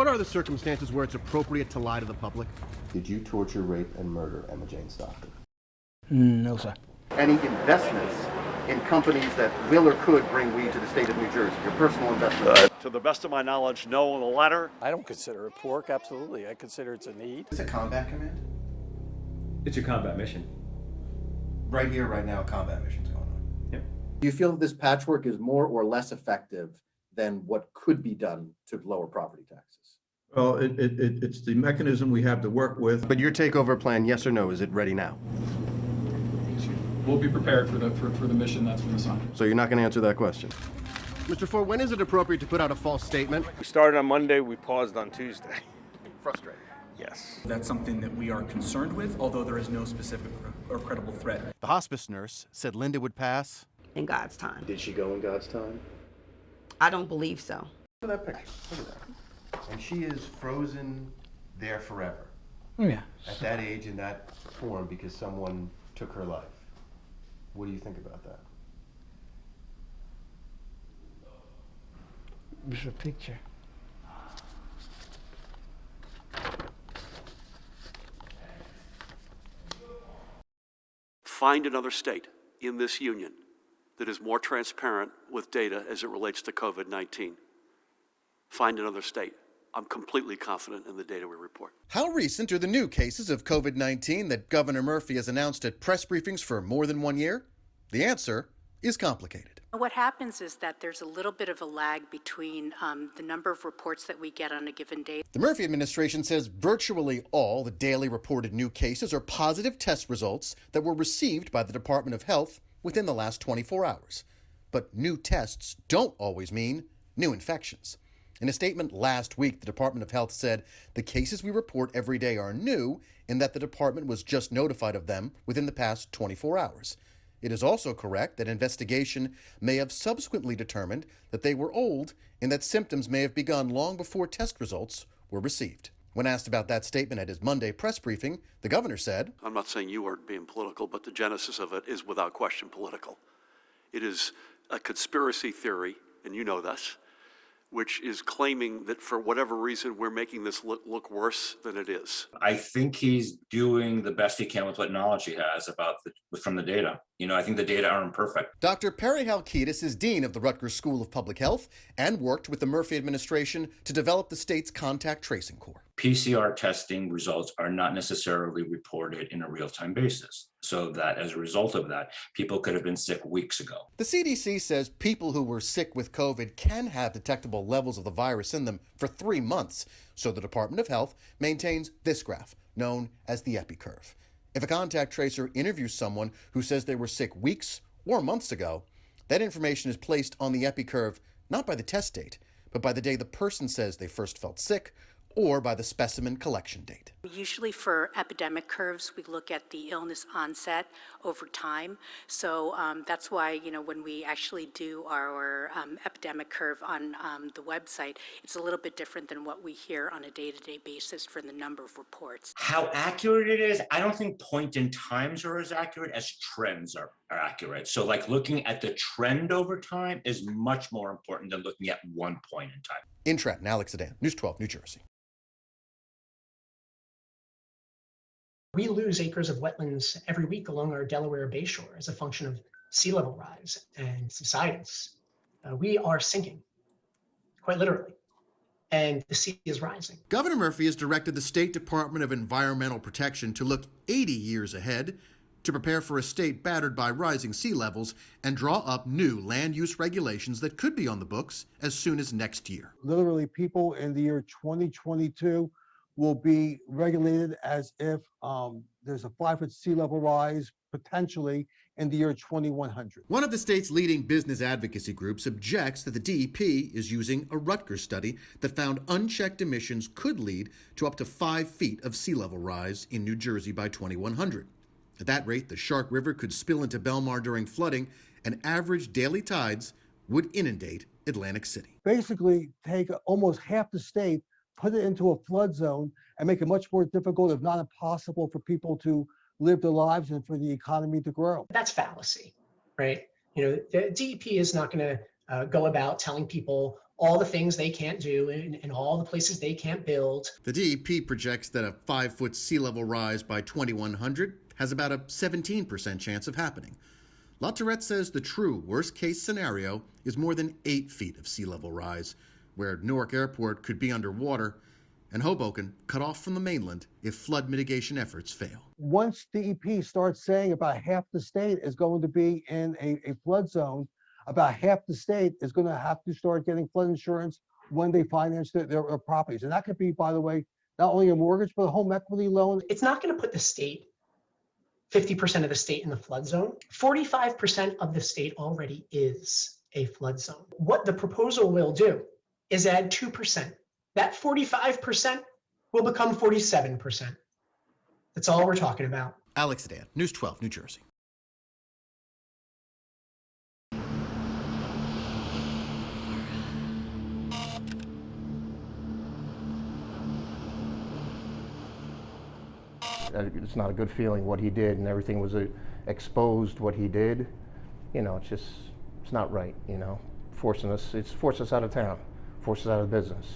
What are the circumstances where it's appropriate to lie to the public? Did you torture, rape, and murder Emma Jane Stockton? No, sir. Any investments in companies that will or could bring weed to the state of New Jersey? Your personal investments? To the best of my knowledge, no on the latter. I don't consider it pork, absolutely. I consider it's a need. It's a combat command? It's a combat mission. Right here, right now, a combat mission's going on. Yep. Do you feel that this patchwork is more or less effective than what could be done to lower property taxes? Well, it's the mechanism we have to work with. But your takeover plan, yes or no, is it ready now? We'll be prepared for the mission that's been assigned. So you're not going to answer that question. Mr. Ford, when is it appropriate to put out a false statement? We started on Monday, we paused on Tuesday. Frustrating. Yes. That's something that we are concerned with, although there is no specific or credible threat. The hospice nurse said Linda would pass in God's time. Did she go in God's time? I don't believe so. Look at that picture. Look at that. And she is frozen there forever. Oh, yeah. At that age, in that form, because someone took her life. What do you think about that? It's a picture. Find another state in this union that is more transparent with data as it relates to COVID-19. Find another state. I'm completely confident in the data we report. How recent are the new cases of COVID-19 that Governor Murphy has announced at press briefings for more than 1 year? The answer is complicated. What happens is that there's a little bit of a lag between the number of reports that we get on a given day. The Murphy administration says virtually all the daily reported new cases are positive test results that were received by the Department of Health within the last 24 hours. But new tests don't always mean new infections. In a statement last week, the Department of Health said the cases we report every day are new in that the department was just notified of them within the past 24 hours. It is also correct that investigation may have subsequently determined that they were old and that symptoms may have begun long before test results were received. When asked about that statement at his Monday press briefing, the governor said, I'm not saying you aren't being political, but the genesis of it is without question political. It is a conspiracy theory, and you know this, which is claiming that for whatever reason we're making this look worse than it is. I think he's doing the best he can with what knowledge he has from the data. You know, I think the data are imperfect. Dr. Perry Halkitis is dean of the Rutgers School of Public Health and worked with the Murphy administration to develop the state's contact tracing core. PCR testing results are not necessarily reported in a real-time basis, so that as a result of that, people could have been sick weeks ago. The CDC says people who were sick with COVID can have detectable levels of the virus in them for 3 months, so the Department of Health maintains this graph, known as the EpiCurve. If a contact tracer interviews someone who says they were sick weeks or months ago, that information is placed on the EpiCurve not by the test date, but by the day the person says they first felt sick or by the specimen collection date. Usually for epidemic curves, we look at the illness onset over time. So that's why, you know, when we actually do our epidemic curve on the website, it's a little bit different than what we hear on a day-to-day basis for the number of reports. How accurate it is, I don't think point in times are as accurate as trends are accurate. So like looking at the trend over time is much more important than looking at one point in time. In Trenton, Alex Zdan, News 12, New Jersey. We lose acres of wetlands every week along our Delaware Bay shore as a function of sea level rise and subsidence. We are sinking, quite literally, and the sea is rising. Governor Murphy has directed the State Department of Environmental Protection to look 80 years ahead to prepare for a state battered by rising sea levels and draw up new land use regulations that could be on the books as soon as next year. Literally, people in the year 2022 will be regulated as if there's a 5-foot sea level rise potentially in the year 2100. One of the state's leading business advocacy groups objects that the DEP is using a Rutgers study that found unchecked emissions could lead to up to 5 feet of sea level rise in New Jersey by 2100. At that rate, the Shark River could spill into Belmar during flooding, and average daily tides would inundate Atlantic City. Basically, take almost half the state, put it into a flood zone, and make it much more difficult, if not impossible, for people to live their lives and for the economy to grow. That's fallacy, right? You know, the DEP is not going to go about telling people all the things they can't do and all the places they can't build. The DEP projects that a 5-foot sea level rise by 2100 has about a 17% chance of happening. La Tourette says the true worst-case scenario is more than 8 feet of sea level rise, where Newark Airport could be underwater and Hoboken cut off from the mainland if flood mitigation efforts fail. Once DEP starts saying about half the state is going to be in a flood zone, about half the state is going to have to start getting flood insurance when they finance their properties. And that could be, by the way, not only a mortgage, but a home equity loan. It's not going to put the state, 50% of the state in the flood zone. 45% of the state already is a flood zone. What the proposal will do is add 2%. That 45% will become 47%. That's all we're talking about. Alex Zdan, News 12, New Jersey. It's not a good feeling what he did, and everything was exposed what he did. You know, it's not right, you know. It's forced us out of town, forced us out of business,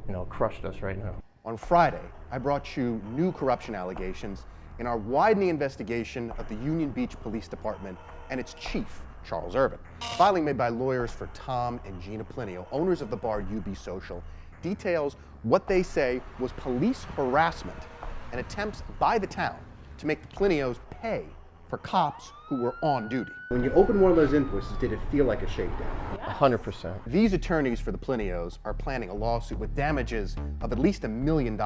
you know, crushed us right now. On Friday, I brought you new corruption allegations in our widening investigation of the Union Beach Police Department and its chief, Charles Irvin. A filing made by lawyers for Tom and Gina Plinio, owners of the bar UB Social, details what they say was police harassment and attempts by the town to make the Plinios pay for cops who were on duty. When you opened one of those invoices, did it feel like a shakedown? 100%. These attorneys for the Plinios are planning a lawsuit with damages of at least $1 million.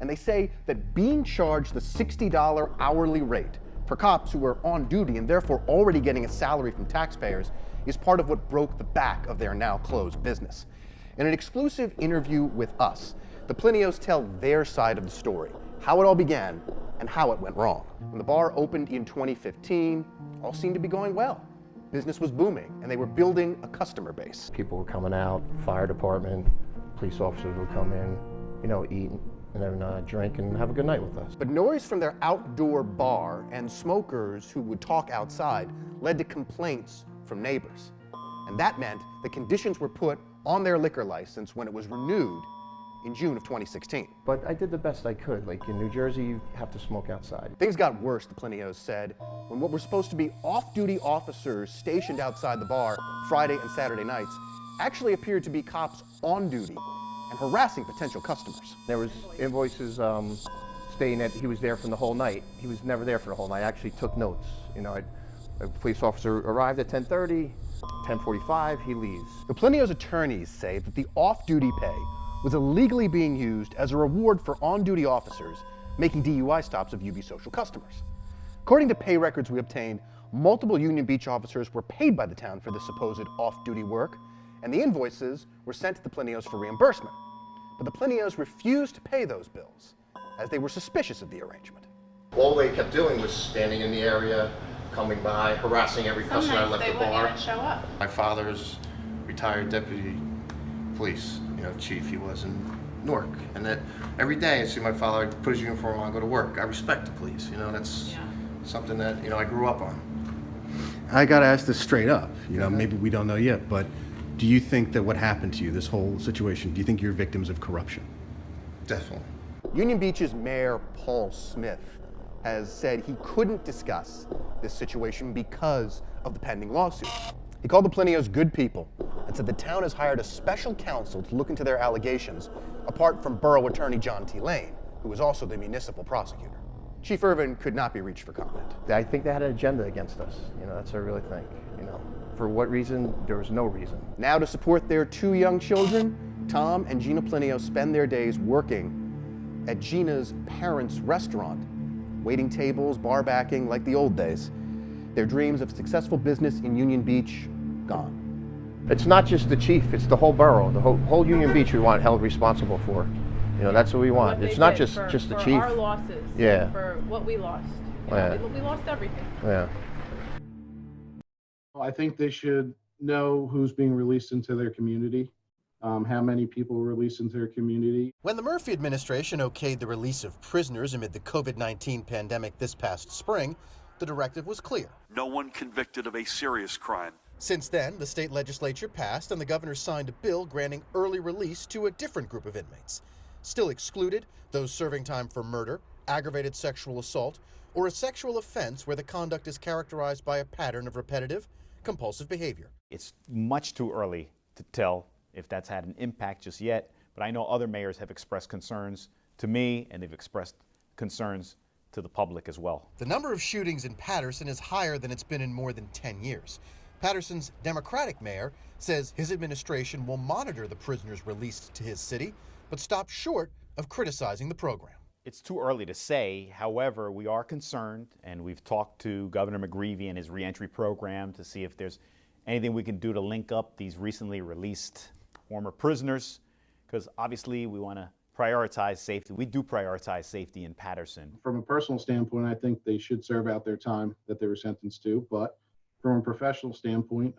And they say that being charged the $60 hourly rate for cops who were on duty and therefore already getting a salary from taxpayers is part of what broke the back of their now closed business. In an exclusive interview with us, the Plinios tell their side of the story, how it all began, and how it went wrong. When the bar opened in 2015, all seemed to be going well. Business was booming, and they were building a customer base. People were coming out, fire department, police officers would come in, you know, eat and then drink and have a good night with us. But noise from their outdoor bar and smokers who would talk outside led to complaints from neighbors. And that meant the conditions were put on their liquor license when it was renewed in June of 2016. But I did the best I could. Like in New Jersey, you have to smoke outside. Things got worse, the Plinios said, when what were supposed to be off-duty officers stationed outside the bar Friday and Saturday nights actually appeared to be cops on duty and harassing potential customers. There was invoices stating that he was there for the whole night. He was never there for the whole night. I actually took notes. You know, a police officer arrived at 10:30, 10:45, he leaves. The Plinios attorneys say that the off-duty pay was illegally being used as a reward for on-duty officers making DUI stops of UB Social customers. According to pay records we obtained, multiple Union Beach officers were paid by the town for the supposed off-duty work, and the invoices were sent to the Plinios for reimbursement. But the Plinios refused to pay those bills, as they were suspicious of the arrangement. All they kept doing was standing in the area, coming by, harassing every customer that left the bar. Sometimes they wouldn't even show up. My father's retired deputy police, chief. He was in Newark, and that every day I see my father put his uniform on, go to work. I respect the police. That's something that I grew up on. I got to ask this straight up. Maybe we don't know yet, but do you think that what happened to you, this whole situation, do you think you're victims of corruption? Definitely. Union Beach's mayor, Paul Smith, has said he couldn't discuss this situation because of the pending lawsuit. He called the Plinios good people and said the town has hired a special counsel to look into their allegations, apart from Borough Attorney John T. Lane, who is also the municipal prosecutor. Chief Irvin could not be reached for comment. I think they had an agenda against us. That's what I really think. For what reason? There was no reason. Now, to support their 2 young children, Tom and Gina Plinio spend their days working at Gina's parents' restaurant, waiting tables, bar backing like the old days. Their dreams of successful business in Union Beach, gone. It's not just the chief, it's the whole borough, the whole Union Beach we want held responsible for. That's what we want. It's not just the chief. For our losses, yeah. For what we lost. We lost everything. Yeah. I think they should know who's being released into their community, how many people were released into their community. When the Murphy administration okayed the release of prisoners amid the COVID-19 pandemic this past spring, the directive was clear. No one convicted of a serious crime Since then, the state legislature passed and the governor signed a bill granting early release to a different group of inmates. Still excluded, those serving time for murder, aggravated sexual assault, or a sexual offense where the conduct is characterized by a pattern of repetitive, compulsive behavior. It's much too early to tell if that's had an impact just yet, but I know other mayors have expressed concerns to me, and they've expressed concerns to the public as well. The number of shootings in Patterson is higher than it's been in more than 10 years. Patterson's Democratic mayor says his administration will monitor the prisoners released to his city, but stop short of criticizing the program. It's too early to say. However, we are concerned, and we've talked to Governor McGreevey and his reentry program to see if there's anything we can do to link up these recently released former prisoners, because obviously we want to prioritize safety. We do prioritize safety in Patterson. From a personal standpoint, I think they should serve out their time that they were sentenced to, but from a professional standpoint,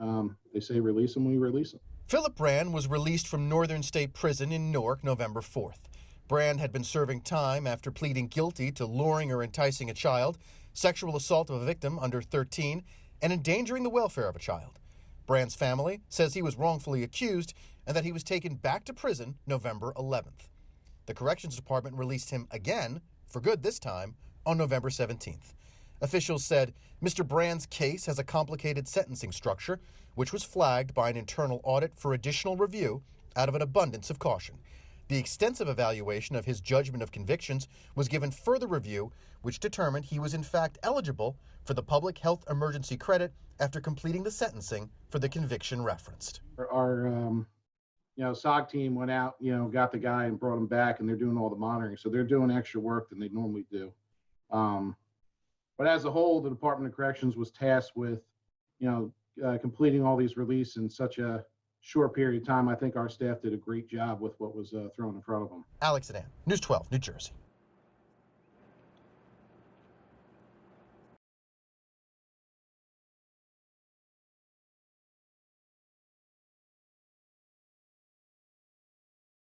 they say release them, we release them. Philip Brand was released from Northern State Prison in Newark November 4th. Brand had been serving time after pleading guilty to luring or enticing a child, sexual assault of a victim under 13, and endangering the welfare of a child. Brand's family says he was wrongfully accused and that he was taken back to prison November 11th. The Corrections Department released him again, for good this time, on November 17th. Officials said Mr. Brand's case has a complicated sentencing structure, which was flagged by an internal audit for additional review out of an abundance of caution. The extensive evaluation of his judgment of convictions was given further review, which determined he was in fact eligible for the public health emergency credit after completing the sentencing for the conviction referenced. Our SOG team went out, got the guy and brought him back, and they're doing all the monitoring. So they're doing extra work than they normally do. But as a whole, the Department of Corrections was tasked with, completing all these releases in such a short period of time. I think our staff did a great job with what was thrown in front of them. Alex Zdan, News 12, New Jersey.